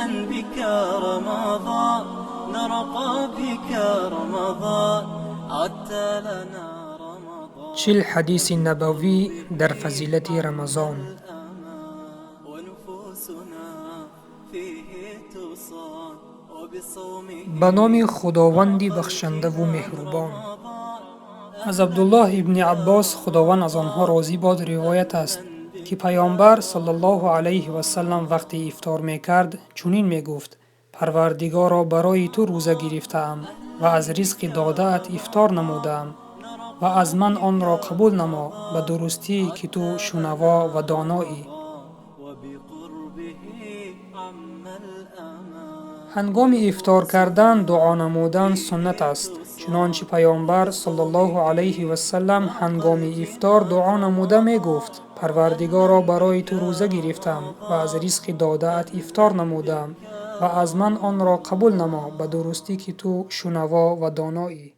أهلا بك رمضان نرقى بك رمضان عدت لنا رمضان 40 حدیث نبوی در فضیلت رمضان. ونفوسنا فيه تصان وبصومه به نام خداوند بخشنده و مهربان. از عبدالله ابن عباس خداوند از آنها راضی باد روایت است که پیامبر صلی الله علیه و سلم وقتی افطار میکرد چنین میگفت: پروردگارا، برای تو روزه گرفتم و از رزق داده ات افطار نمودم و از من آن را قبول نما به درستی که تو شنوا و دانایی. وبقربه عم الأمان هنگام افطار کردن دعا نمودن سنت است، چنانچه پیامبر صلی الله علیه و سلم هنگام افطار دعا نموده می گفت: پروردگارا، برای تو روزه گرفتم و از رزق داده ات افطار نمودم و از من آن را قبول نما به درستی که تو شنوا و دانایی.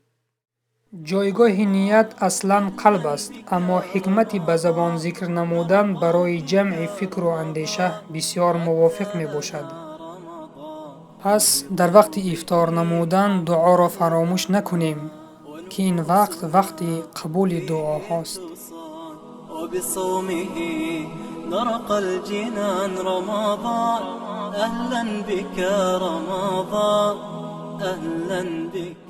جایگاه نیت اصلا قلب است، اما حکمت به زبان ذکر نمودن برای جمع فکر و اندیشه بسیار موافق می باشد. پس در وقت افطار نمودن دعا را فراموش نکنیم که این وقت قبول دعا هاست. وبصومه نرقى الجنان رمضان أهلا بك رمضان أهلا بك